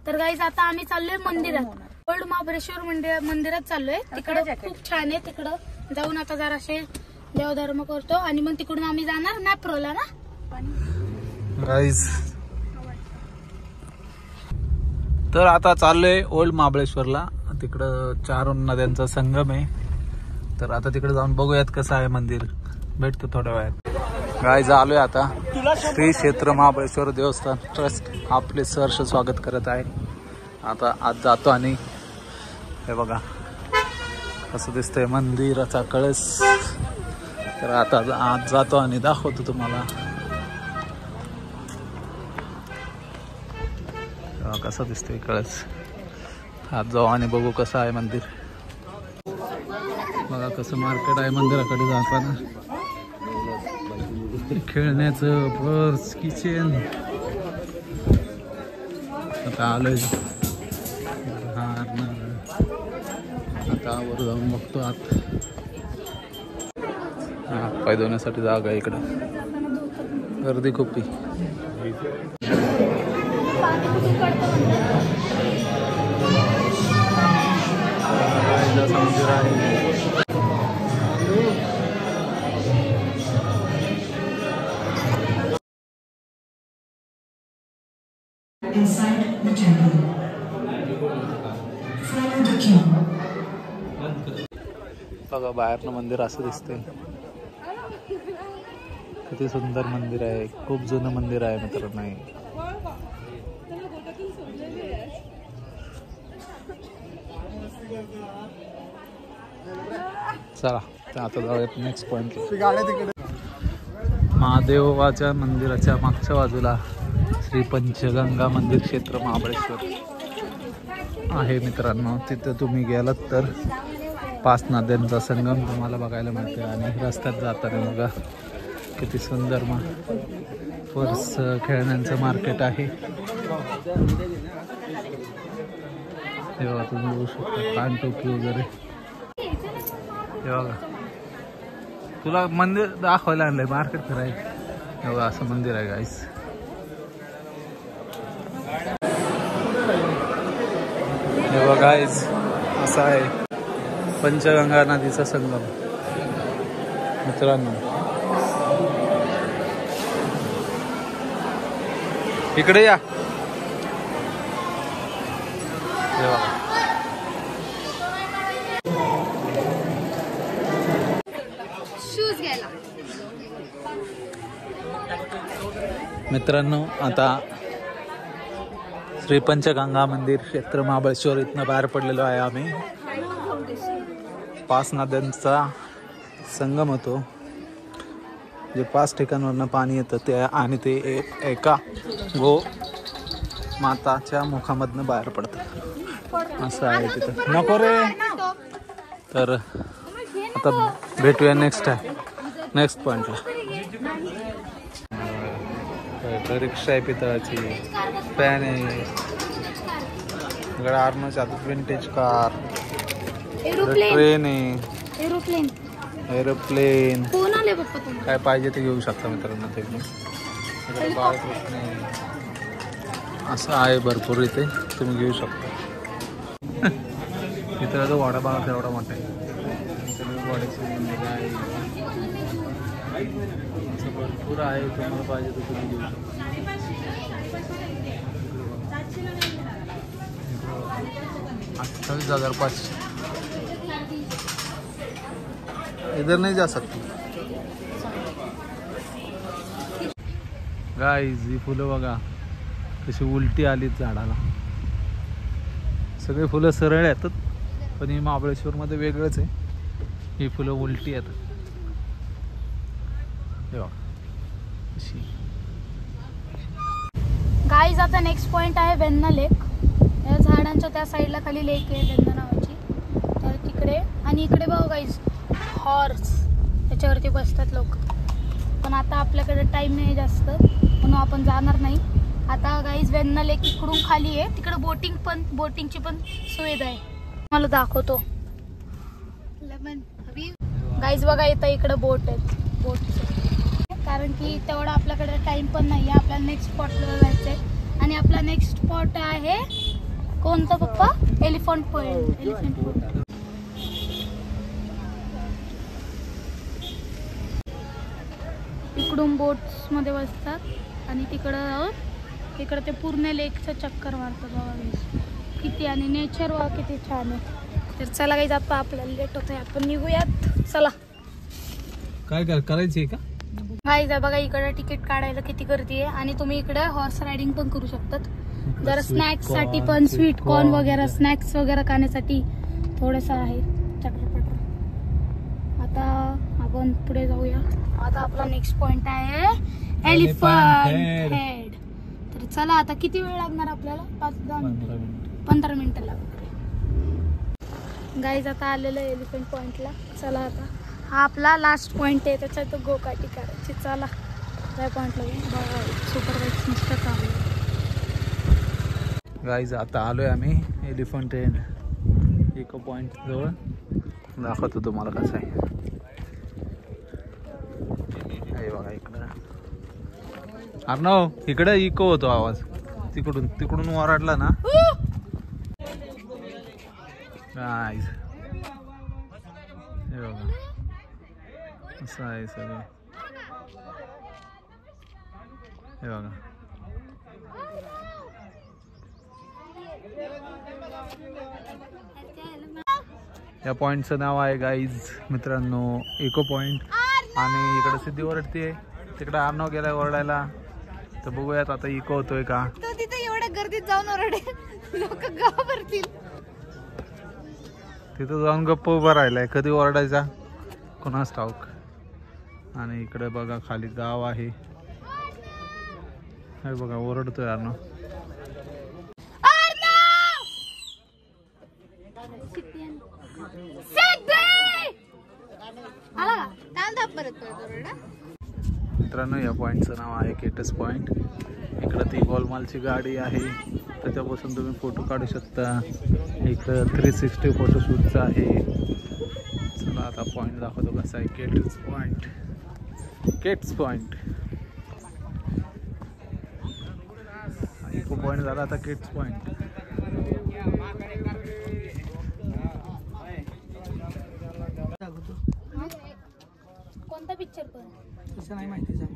तर गाईज आता आम्ही चाललोय मंदिरात, ओल्ड महाबळेश्वर मंदिरात चाललोय. तिकडं खूप छान आहे, तिकडं जाऊन आता जराशे देवधर्म करतो आणि मग तिकडून आम्ही जाणार मॅप्रोला ना गाईज. तर आता चाललोय ओल्ड महाबळेश्वरला. तिकडं 4 नद्यांचा संगम आहे. तर आता तिकडे जाऊन बघूयात कसं आहे मंदिर. भेटतो थोड्या वेळात. गाईज आलोय आता. श्री क्षेत्र महाबळेश्वर देवस्थान ट्रस्ट आपले सहर्ष स्वागत करत आहे. आता आज जातो आणि हे बघा कसं दिसतंय मंदिराचा कळस. तर आता आज जातो आणि दाखवतो तुम्हाला कसं दिसतंय कळस. आज जाऊ आणि बघू कसं आहे मंदिर. बघा कसं मार्केट आहे मंदिराकडे जाताना. खेळण्याचं पर्स किचन. आता आलोय आता वर जाऊन बघतो आत. पाय धुण्यासाठी जागा आहे इकडं. गर्दी खूप आहे. मंदिर आहे. Inside the temple, follow the king. बघा बाहेरनं मंदिर असं दिसतंय. किती सुंदर मंदिर आहे. खूप जुनं मंदिर आहे मित्रांनो. चला आता जाऊयात नेक्स्ट पॉइंट. महादेवाच्या मंदिराच्या मागच्या बाजूला श्री पंचगंगा मंदिर क्षेत्र महाबळेश्वर आहे मित्रांनो. तिथं तुम्ही गेलात तर 5 नद्यांचा संगम तुम्हाला बघायला मिळते. आणि रस्त्यात जाताना बघा किती सुंदर पर्स खेळण्यांचं मार्केट आहे. हे बघा तुम्ही बघू शकता कानटोपी वगैरे. हे बघा तुला मंदिर दाखवायला आणलंय मार्केट फिरायला. हे बघा असं मंदिर आहे गाईस. हे बघा गाईस असं आहे पंचगंगा नदीचा संगम मित्रांनो. इकडे या. शूज घ्यायला मित्रांनो आता श्री पंचगंगा मंदिर क्षेत्र महाबळेश्वर इथनं बाहेर पडलेलो आहे आम्ही. 5 नद्यांचा संगम होतो. जे 5 ठिकाणावरनं पाणी येतं ते आणि ते एका गो माताच्या मुखामधनं बाहेर पडतं असं आहे तिथं. नको रे. तर आता भेटूया नेक्स्ट पॉइंटला. रिक्षा आहे पितळाची. फॅन आहे. आर्नोच्या विंटेज कार. ट्रेन आहे. एरोप्लेन. काय पाहिजे ते घेऊ शकता मित्रांनो. ते बाळकृष्ण असं आहे भरपूर इथे तुम्ही घेऊ शकता. मित्राचा वाडा बघा एवढा मोठा आहे. असं भरपूर आहे. तुम्हाला पाहिजे तर तुम्ही घेऊ शकता. 28,500. इधर नहीं जा सकते गाईज. ही फुलं बघा कशी उलटी आलीत झाडाला. सगळे फुलं सरळ येतात पण ही महाबळेश्वरमध्ये वेगळंच आहे. ही फुलं उलटी येतात. हे बघा अशी. गाईज आता नेक्स्ट पॉइंट आहे वेन्ना लेक. या झाडांच्या त्या साईडला खाली लेक आहे वेन्ना नावाची. तर तिकडे आणि इकडे बघा गाईज हॉर्स. त्याच्यावरती बसतात लोक. पण आता आपल्याकडे टाइम नाही जास्त म्हणून आपण जाणार नाही. आता गाईज वेन्ना लेक इकडून खाली आहे. तिकडे बोटिंगची पण सुविधा आहे. मला दाखवतो. गाईज बघा येतं इकडे बोट आहेत. कारण की तेवढा आपल्याकडे टाइम पण नाही आहे. आपल्याला नेक्स्ट स्पॉटला जायचं आहे आणि आपला नेक्स्ट स्पॉट आहे कोणता पप्पा? Elephant point. Elephant point. इकडून बोट्स मध्ये बसतात आणि तिकडं ते पूर्ण लेकचं चक्कर मारतात बघा. किती आणि नेचर वा किती छान आहे. तर चला काही जातो, आपल्याला लेट होत आहे, आपण निघूयात. चला. काय करायची का गाईज बघा इकडे तिकीट काढायला किती गर्दी आहे आणि तुम्ही इकडे हॉर्स रायडिंग पण करू शकतात. जरा स्नॅक्स साठी पण स्वीट कॉर्न वगैरे स्नॅक्स वगैरे खाण्यासाठी थोडस आहे चक्रपट. आता आपण पुढे जाऊया. आता आपला नेक्स्ट पॉइंट आहे एलिफंट हेड. तर चला आता किती वेळ लागणार आपल्याला? 15 मिनिटं लागणार. गाईज आता आलेलं आहे एलिफंट पॉइंटला. चला आता हा आपला लास्ट पॉइंट आहे, त्याच्यात गोकाठी करायची. चला त्या पॉइंटला बघा सुपर बाईक्स मस्त चालू. गाईज आता आलोय आम्ही एलिफंट हेड इको पॉइंट जवळ. दाखवतो तुम्हाला कसं आहे. बघा इकडं अर्णव, इकडे इको होतो आवाज. तिकडून ओरडला ना. गाईज हे बघा असं आहे सगळं. हे बघा या पॉइंटचं नाव आहे गाईज मित्रांनो इको पॉइंट. आणि इकडे सिद्धी ओरडते, तिकडे अर्णव गेलाय ओरडायला. तर बघूयात आता इको होतोय का. तो तिथे एवढ्या गर्दीत जाऊन ओरडे, लोक घाबरतील. तिथं जाऊन गप्प उभा राहिलाय, कधी ओरडायचा कोणास ठाऊक. आणि इकडे बघा खाली गाव आहे. हे बघा ओरडतोय अर्णव. मित्रांनो या पॉइंटचं नाव आहे केटस पॉइंट. इकडं ती गोलमालची गाडी आहे, त्याच्यापासून तुम्ही फोटो काढू शकता. इकडं 360 फोटोशूटचं आहे. चला आता पॉइंट दाखवतो कसा आहे. केट्स पॉइंट इको पॉइंट झाला, आता केट्स पॉइंट. कोणता पिक्चर पण तसं नाही माहिती सांग.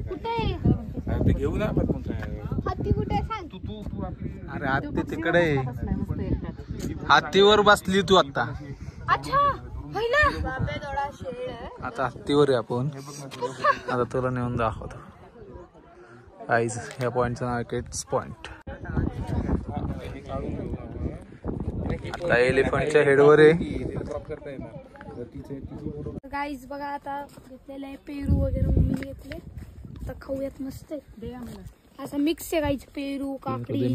कुठे घेऊ ना हत्ती कुठे सांग. अरे हत्ती तिकडे, हत्तीवर बसली तू आता. अच्छा आता हत्तीवर आहे आपण. आता तुला नेऊन दाखवतो. गाईज ह्या पॉइंटचं नाव आहे केट्स पॉइंट. आता एलिफंटच्या हेडवर आहे. गाईज बघा आता घेतलेलं आहे पेरू वगैरे मम्मीने घेतले. आता खाऊयात मस्त आहे. असं मिक्स आहे गाईज, पेरू काकडी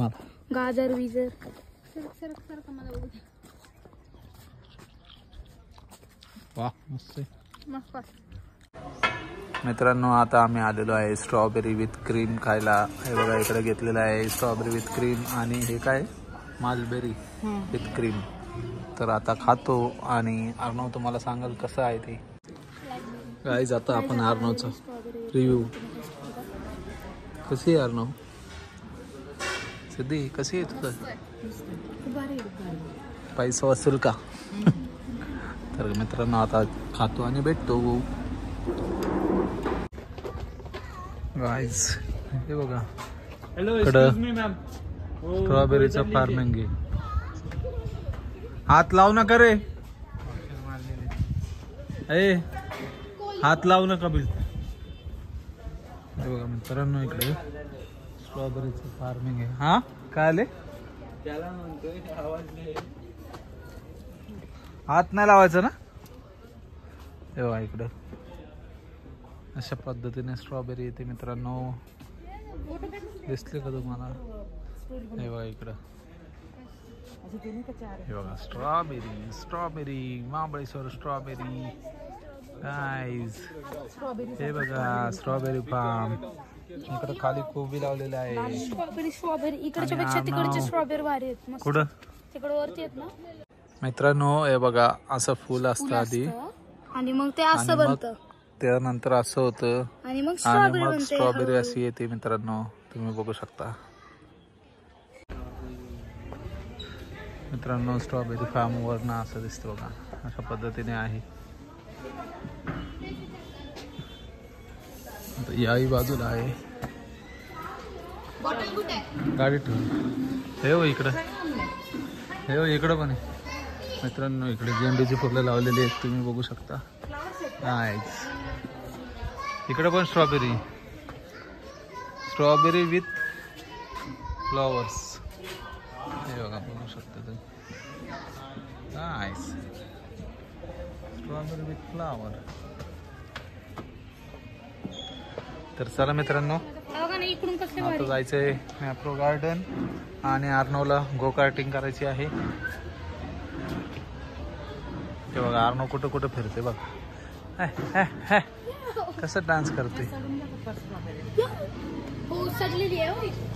गाजर विजर. सरक मला बघू द्या. वा मस्त मस्त. मित्रांनो आता आम्ही आलेलो आहे स्ट्रॉबेरी विथ क्रीम खायला. हे बघा इकडे घेतलेलं आहे स्ट्रॉबेरी विथ क्रीम आणि हे काय मालबेरी विथ क्रीम. तर आता खातो आणि अर्णव तुम्हाला सांगाल कसं आहे ते. गाईज आता आपण अर्णवचा रिव्ह्यू. कशी आहे अर्णव? सिद्धी कशी आहे तुझं? पैसा वसूल का? तर मित्रांनो आता खातो आणि भेटतो. गाईज हे बघा इकडं स्ट्रॉबेरीचं फार्मिंग आहे. हात लावू नका रे, ए हात लावू नका बिल. हे बघा मित्रांनो इकडे स्ट्रॉबेरीचं फार्मिंग आहे. हा काय आले? हात नाही लावायचं ना. हे बघा इकडं अशा पद्धतीने स्ट्रॉबेरी येते मित्रांनो. दिसले का तुम्हाला? हे बघा इकडं हे बघा स्ट्रॉबेरी महाबळेश्वर स्ट्रॉबेरी गाईज. हे बघा स्ट्रॉबेरी फार्म. इकडं खाली कोबी लावलेला आहे. स्ट्रॉबेरी इकडच्या पेक्षा तिकडचे स्ट्रॉबेरी भारी आहेत. कुठं तिकडे वरती आहेत ना. मित्रांनो हे बघा असं फुल असतं फुल आधी असतं. आणि मग ते असं आणि मग बनतं त्यानंतर असं होतं आणि मग आणि स्ट्रॉबेरी मग बनते स्ट्रॉबेरी हळूहळू. अशी येते मित्रांनो, तुम्ही बघू शकता. मित्रांनो स्ट्रॉबेरी फार्म वरनं असं दिसतं बघा, अशा पद्धतीने आहे. याही बाजूला आहे गाडी ठेवून. हे हो इकडं, हे हो इकडं पण आहे मित्रांनो. इकडे झेंडूची फुलं लावलेली आहेत, तुम्ही बघू शकता. नाईस. इकडे पण स्ट्रॉबेरी, स्ट्रॉबेरी विथ फ्लॉवर्स. हे बघा बघू शकता तुम्ही. नाईस. Strawberry with flower. तर चला मित्रांनो बघा ना इकडून कसले आता भारी. जायचंय मॅप्रो गार्डन आणि आर्नोला गो कार्टिंग करायची आहे. ते बघा आर्नो कुठं कुठं फिरते बघ, कसं डान्स करते. हो सजलेली आहे हो.